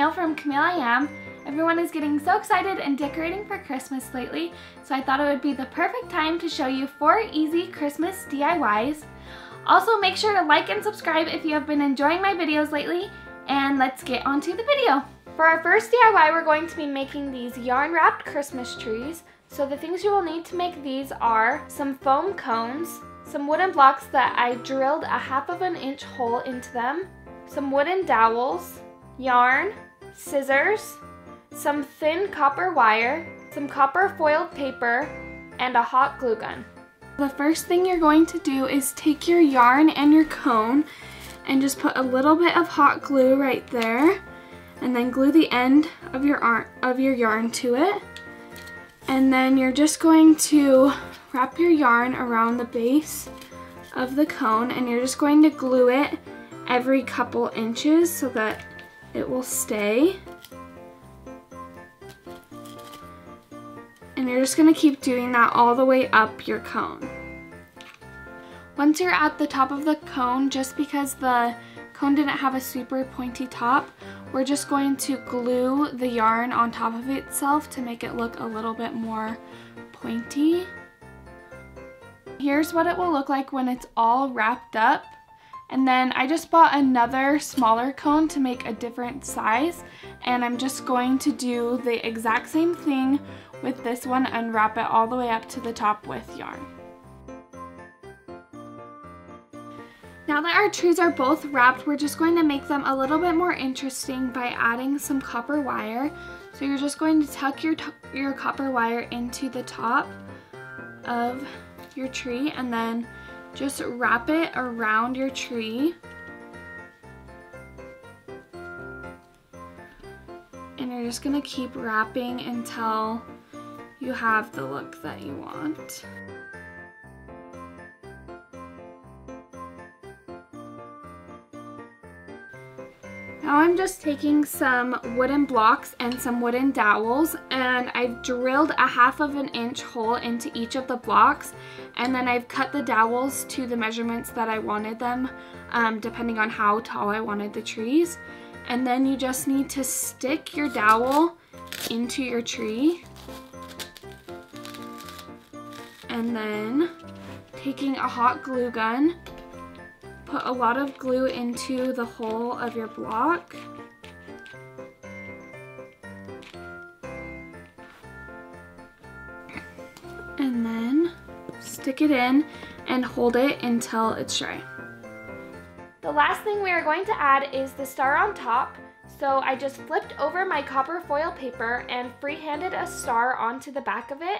Camille from Camille I Am. Everyone is getting so excited and decorating for Christmas lately, so I thought it would be the perfect time to show you 4 easy Christmas DIYs. Also, make sure to like and subscribe if you have been enjoying my videos lately, and let's get on to the video. For our first DIY, we're going to be making these yarn wrapped Christmas trees. So the things you will need to make these are some foam cones, some wooden blocks that I drilled a 1/2 inch hole into them, some wooden dowels, yarn, scissors, some thin copper wire, some copper foiled paper, and a hot glue gun. The first thing you're going to do is take your yarn and your cone and just put a little bit of hot glue right there, and then glue the end of your yarn to it. And then you're just going to wrap your yarn around the base of the cone, and you're just going to glue it every couple inches so that it will stay. And you're just going to keep doing that all the way up your cone. Once you're at the top of the cone, just because the cone didn't have a super pointy top, we're just going to glue the yarn on top of itself to make it look a little bit more pointy. Here's what it will look like when it's all wrapped up. And then I just bought another smaller cone to make a different size, and I'm just going to do the exact same thing with this one and wrap it all the way up to the top with yarn. Now that our trees are both wrapped, we're just going to make them a little bit more interesting by adding some copper wire. So you're just going to tuck your copper wire into the top of your tree and then just wrap it around your tree. And you're just going to keep wrapping until you have the look that you want. Now I'm just taking some wooden blocks and some wooden dowels, and I've drilled a 1/2 inch hole into each of the blocks, and then I've cut the dowels to the measurements that I wanted them, depending on how tall I wanted the trees. And then you just need to stick your dowel into your tree, and then taking a hot glue gun, put a lot of glue into the hole of your block. And then stick it in and hold it until it's dry. The last thing we are going to add is the star on top. So I just flipped over my copper foil paper and freehanded a star onto the back of it.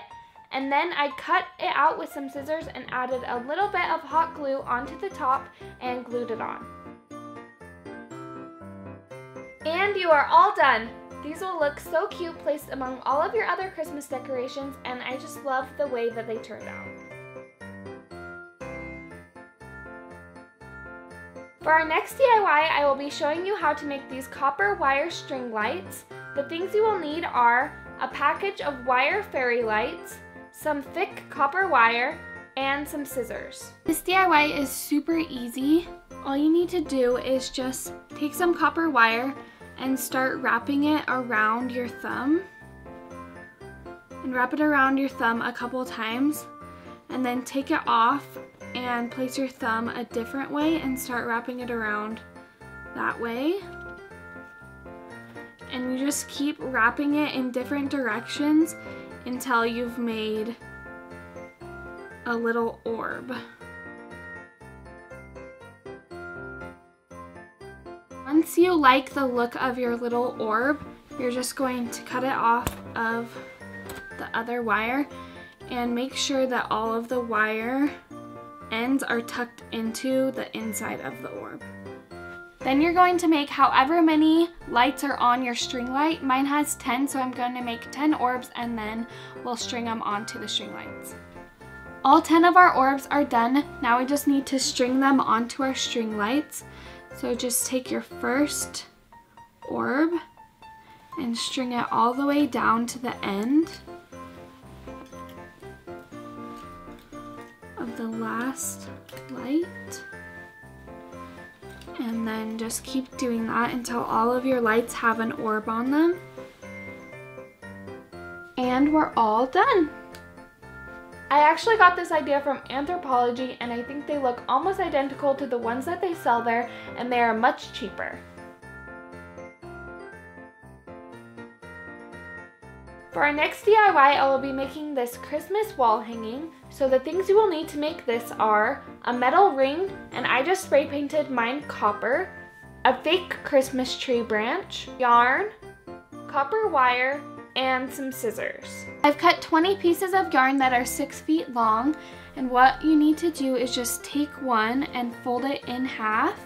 And then I cut it out with some scissors and added a little bit of hot glue onto the top and glued it on. And you are all done! These will look so cute placed among all of your other Christmas decorations, and I just love the way that they turned out. For our next DIY, I will be showing you how to make these copper wire string lights. The things you will need are a package of wire fairy lights, some thick copper wire, and some scissors. This DIY is super easy. All you need to do is just take some copper wire and start wrapping it around your thumb. And wrap it around your thumb a couple times, and then take it off and place your thumb a different way and start wrapping it around that way. And you just keep wrapping it in different directions until you've made a little orb. Once you like the look of your little orb, you're just going to cut it off of the other wire and make sure that all of the wire ends are tucked into the inside of the orb. Then you're going to make however many lights are on your string light. Mine has 10, so I'm going to make 10 orbs and then we'll string them onto the string lights. All 10 of our orbs are done. Now we just need to string them onto our string lights. So just take your first orb and string it all the way down to the end of the last light. And then just keep doing that until all of your lights have an orb on them. And we're all done. I actually got this idea from Anthropologie, and I think they look almost identical to the ones that they sell there, and they are much cheaper. For our next DIY, I will be making this Christmas wall hanging. So the things you will need to make this are a metal ring, and I just spray painted mine copper, a fake Christmas tree branch, yarn, copper wire, and some scissors. I've cut 20 pieces of yarn that are 6 feet long, and what you need to do is just take one and fold it in half.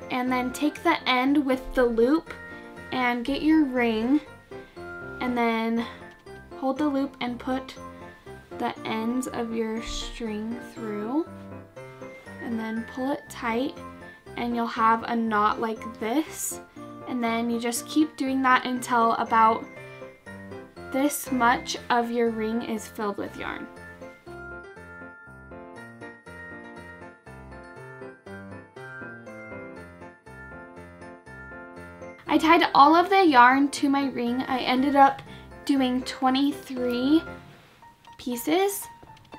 And then take the end with the loop and get your ring, and then hold the loop and put the ends of your string through, and then pull it tight, and you'll have a knot like this. And then you just keep doing that until about this much of your ring is filled with yarn. I tied all of the yarn to my ring. I ended up doing 23 pieces,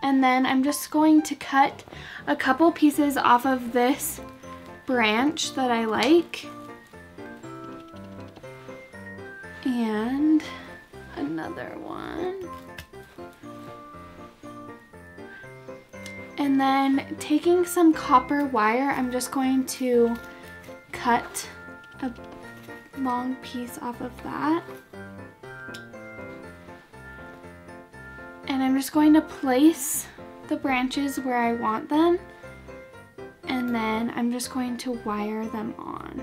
and then I'm just going to cut a couple pieces off of this branch that I like, and another one. And then taking some copper wire, I'm just going to cut a long piece off of that, and I'm just going to place the branches where I want them, and then I'm just going to wire them on.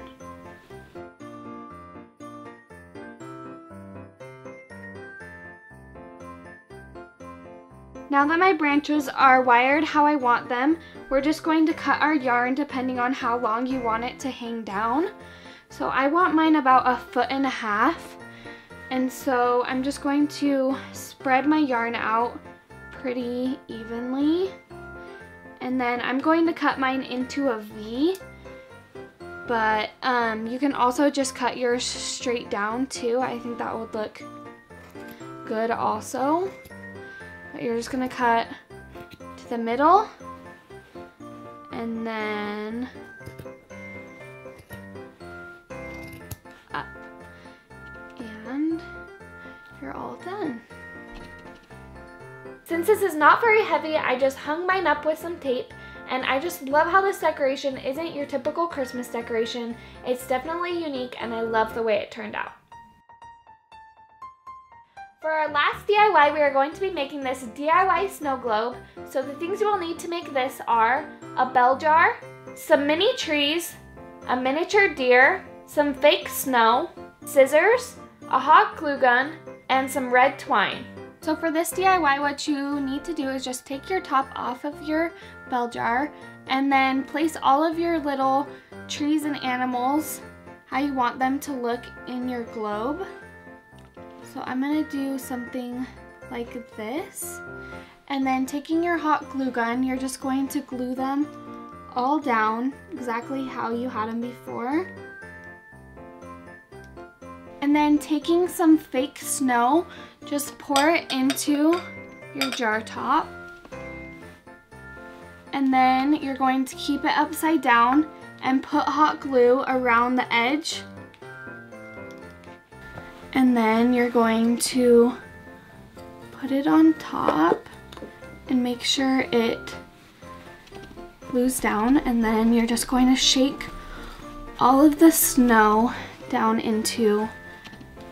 Now that my branches are wired how I want them, we're just going to cut our yarn depending on how long you want it to hang down. So I want mine about 1.5 feet, and so I'm just going to spread my yarn out pretty evenly, and then I'm going to cut mine into a V, but you can also just cut yours straight down too. I think that would look good also. But you're just gonna cut to the middle, and then up, and you're all done. Since this is not very heavy, I just hung mine up with some tape, and I just love how this decoration isn't your typical Christmas decoration. It's definitely unique, and I love the way it turned out. For our last DIY, we are going to be making this DIY snow globe. So the things you will need to make this are a bell jar, some mini trees, a miniature deer, some fake snow, scissors, a hot glue gun, and some red twine. So for this DIY, what you need to do is just take your top off of your bell jar, and then place all of your little trees and animals how you want them to look in your globe. So I'm gonna do something like this, and then taking your hot glue gun, you're just going to glue them all down exactly how you had them before. And then taking some fake snow, just pour it into your jar top. And then you're going to keep it upside down and put hot glue around the edge. And then you're going to put it on top and make sure it glues down, and then you're just going to shake all of the snow down into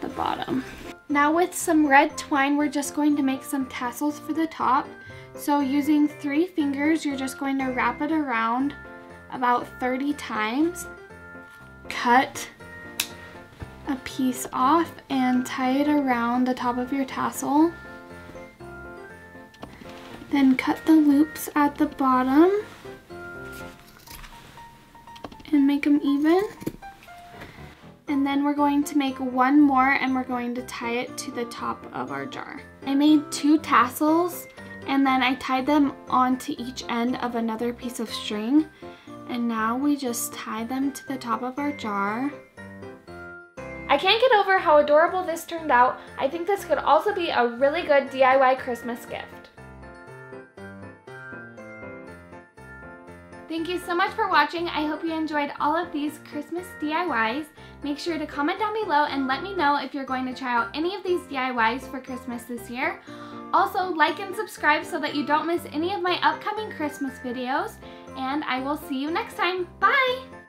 the bottom. Now with some red twine, we're just going to make some tassels for the top. So using 3 fingers, you're just going to wrap it around about 30 times. Cut a piece off and tie it around the top of your tassel. Then cut the loops at the bottom and make them even. And then we're going to make one more, and we're going to tie it to the top of our jar. I made 2 tassels, and then I tied them onto each end of another piece of string. And now we just tie them to the top of our jar. I can't get over how adorable this turned out. I think this could also be a really good DIY Christmas gift. Thank you so much for watching. I hope you enjoyed all of these Christmas DIYs. Make sure to comment down below and let me know if you're going to try out any of these DIYs for Christmas this year. Also, like and subscribe so that you don't miss any of my upcoming Christmas videos. And I will see you next time. Bye!